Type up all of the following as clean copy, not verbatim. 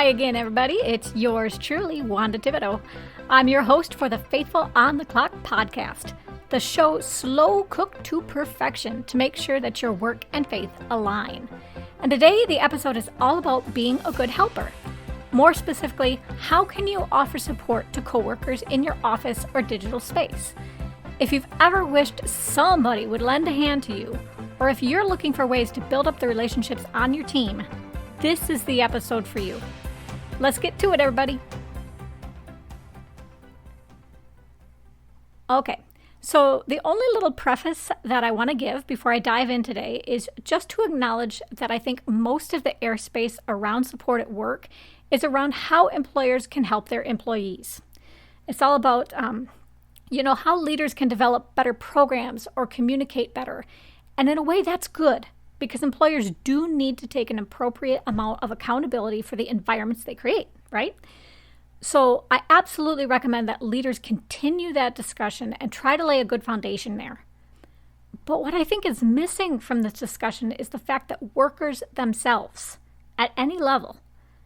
Hi again, everybody. It's yours truly, Wanda Thibodeau. I'm your host for the Faithful on the Clock podcast, the show slow cooked to perfection to make sure that your work and faith align. And today, the episode is all about being a good helper. More specifically, how can you offer support to coworkers in your office or digital space? If you've ever wished somebody would lend a hand to you, or if you're looking for ways to build up the relationships on your team, this is the episode for you. Let's get to it, everybody. Okay, so the only little preface that I want to give before I dive in today is just to acknowledge that I think most of the airspace around support at work is around how employers can help their employees. It's all about, how leaders can develop better programs or communicate better. And in a way, that's good, because employers do need to take an appropriate amount of accountability for the environments they create, right? So I absolutely recommend that leaders continue that discussion and try to lay a good foundation there. But what I think is missing from this discussion is the fact that workers themselves, at any level,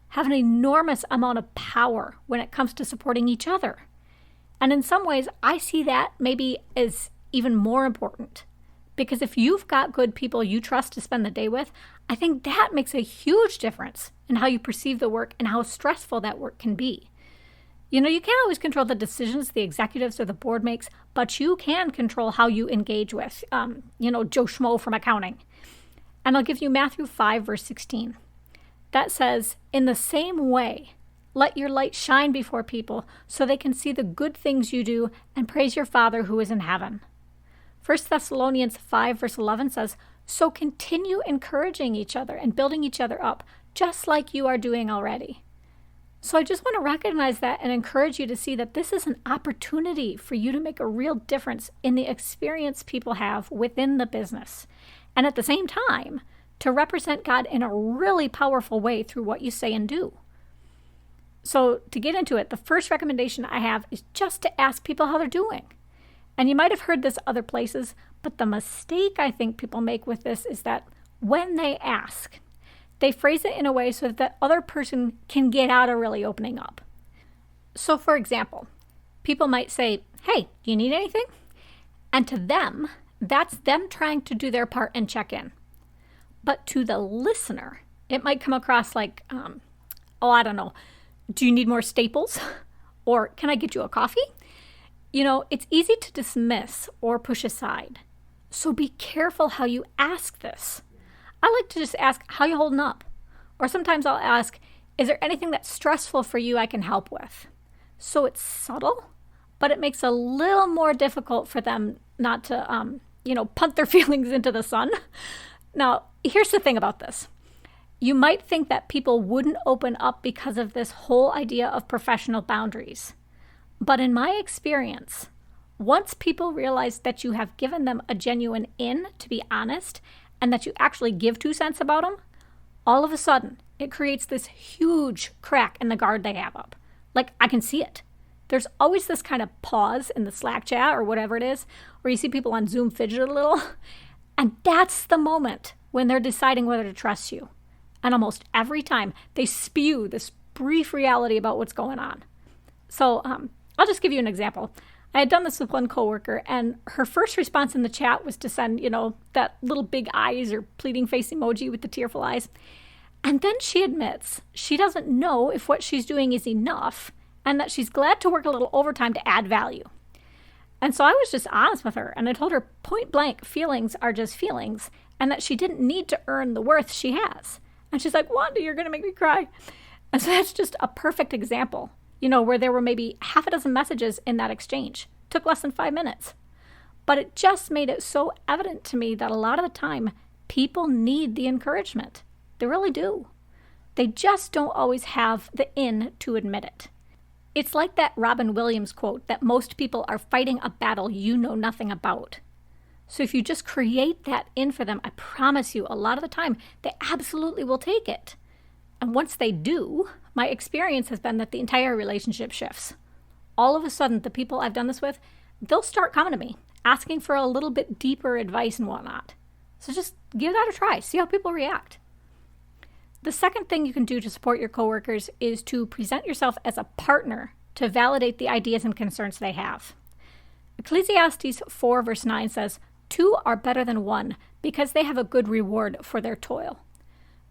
have an enormous amount of power when it comes to supporting each other. And in some ways, I see that maybe as even more important. Because if you've got good people you trust to spend the day with, I think that makes a huge difference in how you perceive the work and how stressful that work can be. You can't always control the decisions the executives or the board makes, but you can control how you engage with, Joe Schmo from accounting. And I'll give you Matthew 5, verse 16. That says, "In the same way, let your light shine before people so they can see the good things you do and praise your Father who is in heaven." 1 Thessalonians 5, verse 11 says, "So continue encouraging each other and building each other up, just like you are doing already." So I just want to recognize that and encourage you to see that this is an opportunity for you to make a real difference in the experience people have within the business. And at the same time, to represent God in a really powerful way through what you say and do. So to get into it, the first recommendation I have is just to ask people how they're doing. And you might have heard this other places, but the mistake I think people make with this is that when they ask, they phrase it in a way so that the other person can get out of really opening up. So for example, people might say, "Hey, do you need anything?" And to them, that's them trying to do their part and check in. But to the listener, it might come across like, I don't know, "Do you need more staples?" Or "Can I get you a coffee?" It's easy to dismiss or push aside. So be careful how you ask this. I like to just ask, "How you holding up?" Or sometimes I'll ask, "Is there anything that's stressful for you I can help with?" So it's subtle, but it makes it a little more difficult for them not to, punt their feelings into the sun. Now, here's the thing about this. You might think that people wouldn't open up because of this whole idea of professional boundaries. But in my experience, once people realize that you have given them a genuine in to be honest, and that you actually give 2 cents about them, all of a sudden, it creates this huge crack in the guard they have up. Like, I can see it. There's always this kind of pause in the Slack chat or whatever it is, where you see people on Zoom fidget a little. And that's the moment when they're deciding whether to trust you. And almost every time, they spew this brief reality about what's going on. So, I'll just give you an example. I had done this with one coworker, and her first response in the chat was to send, that little big eyes or pleading face emoji with the tearful eyes. And then she admits she doesn't know if what she's doing is enough, and that she's glad to work a little overtime to add value. And so I was just honest with her, and I told her point blank, feelings are just feelings, and that she didn't need to earn the worth she has. And she's like, "Wanda, you're going to make me cry." And so that's just a perfect example. Where there were maybe half a dozen messages in that exchange. Took less than 5 minutes. But it just made it so evident to me that a lot of the time, people need the encouragement. They really do. They just don't always have the in to admit it. It's like that Robin Williams quote that most people are fighting a battle you know nothing about. So if you just create that in for them, I promise you, a lot of the time, they absolutely will take it. And once they do, my experience has been that the entire relationship shifts. All of a sudden, the people I've done this with, they'll start coming to me, asking for a little bit deeper advice and whatnot. So just give that a try. See how people react. The second thing you can do to support your coworkers is to present yourself as a partner to validate the ideas and concerns they have. Ecclesiastes 4 verse 9 says, "Two are better than one because they have a good reward for their toil."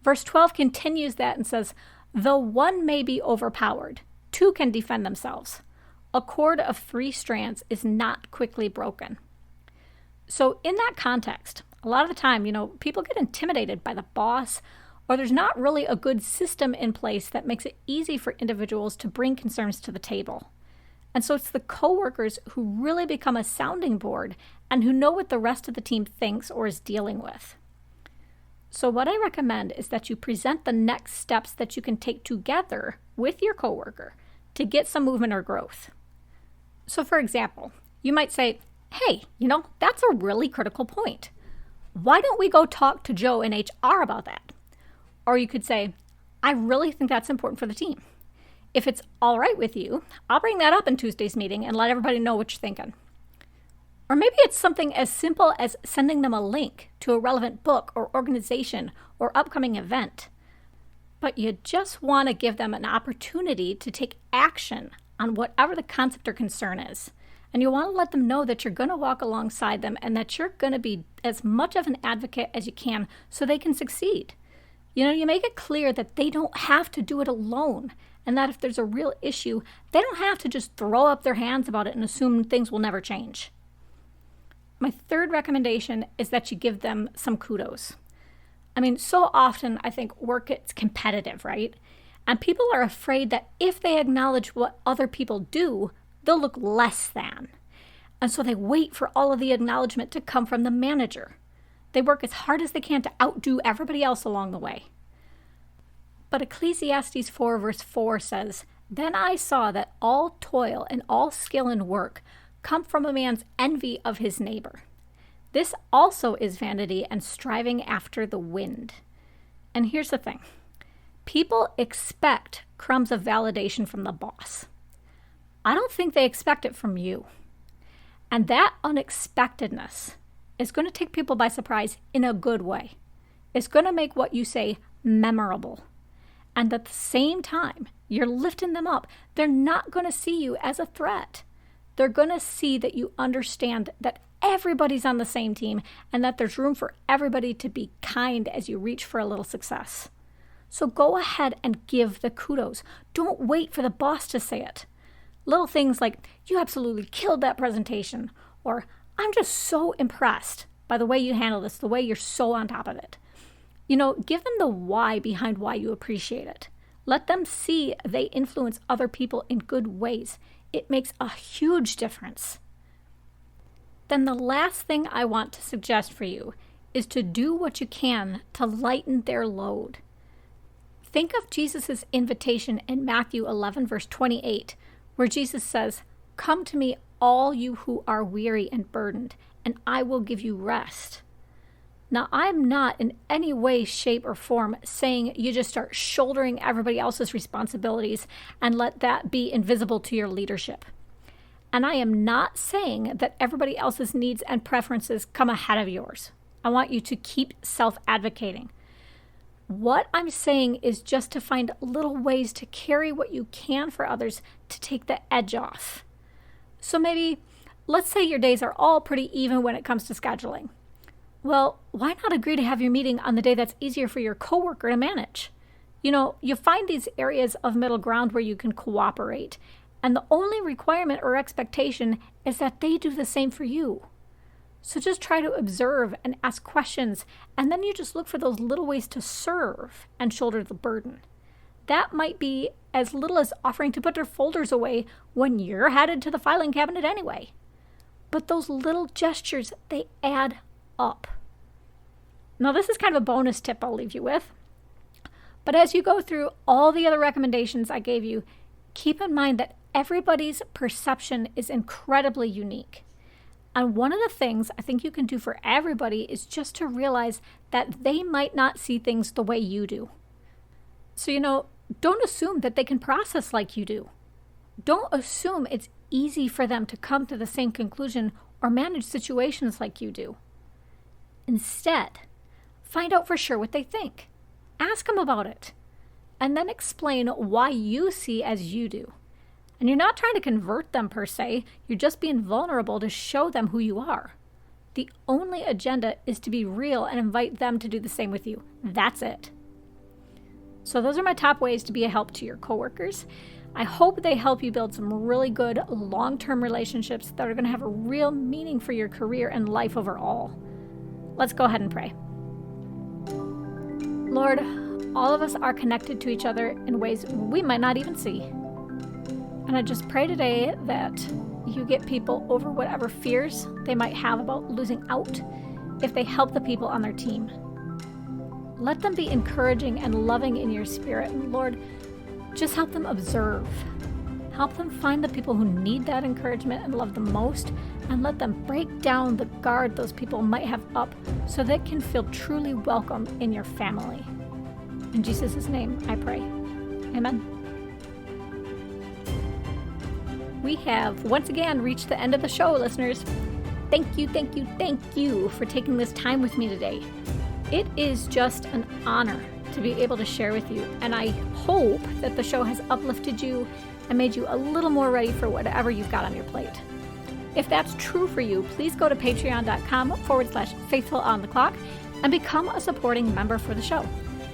Verse 12 continues that and says, "Though one may be overpowered, two can defend themselves. A cord of 3 strands is not quickly broken." So in that context, a lot of the time, people get intimidated by the boss, or there's not really a good system in place that makes it easy for individuals to bring concerns to the table. And so it's the coworkers who really become a sounding board and who know what the rest of the team thinks or is dealing with. So what I recommend is that you present the next steps that you can take together with your coworker to get some movement or growth. So for example, you might say, "Hey, that's a really critical point. Why don't we go talk to Joe in HR about that?" Or you could say, "I really think that's important for the team. If it's all right with you, I'll bring that up in Tuesday's meeting and let everybody know what you're thinking." Or maybe it's something as simple as sending them a link to a relevant book or organization or upcoming event. But you just want to give them an opportunity to take action on whatever the concept or concern is. And you want to let them know that you're going to walk alongside them and that you're going to be as much of an advocate as you can so they can succeed. You make it clear that they don't have to do it alone, and that if there's a real issue, they don't have to just throw up their hands about it and assume things will never change. My third recommendation is that you give them some kudos. So often I think work gets competitive, right? And people are afraid that if they acknowledge what other people do, they'll look less than. And so they wait for all of the acknowledgement to come from the manager. They work as hard as they can to outdo everybody else along the way. But Ecclesiastes 4 verse 4 says, "Then I saw that all toil and all skill in work come from a man's envy of his neighbor. This also is vanity and striving after the wind." And here's the thing. People expect crumbs of validation from the boss. I don't think they expect it from you. And that unexpectedness is going to take people by surprise in a good way. It's going to make what you say memorable. And at the same time, you're lifting them up. They're not going to see you as a threat. They're going to see that you understand that everybody's on the same team and that there's room for everybody to be kind as you reach for a little success. So go ahead and give the kudos. Don't wait for the boss to say it. Little things like, "You absolutely killed that presentation," or "I'm just so impressed by the way you handle this, the way you're so on top of it." Give them the why behind why you appreciate it. Let them see they influence other people in good ways. It makes a huge difference. Then the last thing I want to suggest for you is to do what you can to lighten their load. Think of Jesus' invitation in Matthew 11, verse 28, where Jesus says, "Come to me, all you who are weary and burdened, and I will give you rest." Now, I'm not in any way, shape, or form saying you just start shouldering everybody else's responsibilities and let that be invisible to your leadership. And I am not saying that everybody else's needs and preferences come ahead of yours. I want you to keep self-advocating. What I'm saying is just to find little ways to carry what you can for others to take the edge off. So maybe, let's say your days are all pretty even when it comes to scheduling. Well, why not agree to have your meeting on the day that's easier for your coworker to manage? You find these areas of middle ground where you can cooperate, and the only requirement or expectation is that they do the same for you. So just try to observe and ask questions, and then you just look for those little ways to serve and shoulder the burden. That might be as little as offering to put their folders away when you're headed to the filing cabinet anyway. But those little gestures, they add up. Now, this is kind of a bonus tip I'll leave you with. But as you go through all the other recommendations I gave you, keep in mind that everybody's perception is incredibly unique. And one of the things I think you can do for everybody is just to realize that they might not see things the way you do. So, don't assume that they can process like you do. Don't assume it's easy for them to come to the same conclusion or manage situations like you do. Instead, find out for sure what they think. ask them about it. And then explain why you see as you do. And you're not trying to convert them per se, you're just being vulnerable to show them who you are. The only agenda is to be real and invite them to do the same with you. That's it. So those are my top ways to be a help to your coworkers. I hope they help you build some really good long-term relationships that are going to have a real meaning for your career and life overall. Let's go ahead and pray. Lord, all of us are connected to each other in ways we might not even see. And I just pray today that you get people over whatever fears they might have about losing out if they help the people on their team. Let them be encouraging and loving in your spirit. And Lord, just help them observe. Help them find the people who need that encouragement and love the most, and let them break down the guard those people might have up so they can feel truly welcome in your family. In Jesus' name, I pray. Amen. We have once again reached the end of the show, listeners. Thank you for taking this time with me today. It is just an honor to be able to share with you, and I hope that the show has uplifted you and made you a little more ready for whatever you've got on your plate. If that's true for you, please go to patreon.com/faithfulonthe-clock and become a supporting member for the show.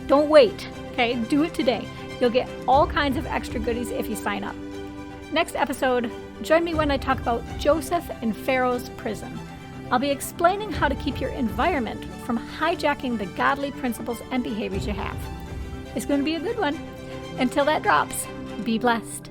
Don't wait, okay? Do it today. You'll get all kinds of extra goodies if you sign up. Next episode, join me when I talk about Joseph in Pharaoh's prison. I'll be explaining how to keep your environment from hijacking the godly principles and behaviors you have. It's going to be a good one. Until that drops, be blessed.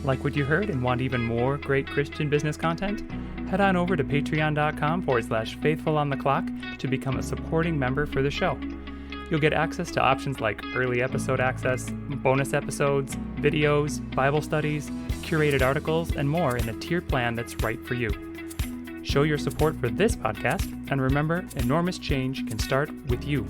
Like what you heard and want even more great Christian business content? Head on over to patreon.com/faithfulonthe-clock to become a supporting member for the show. You'll get access to options like early episode access, bonus episodes, videos, Bible studies, curated articles, and more in a tiered plan that's right for you. Show your support for this podcast, and remember, enormous change can start with you.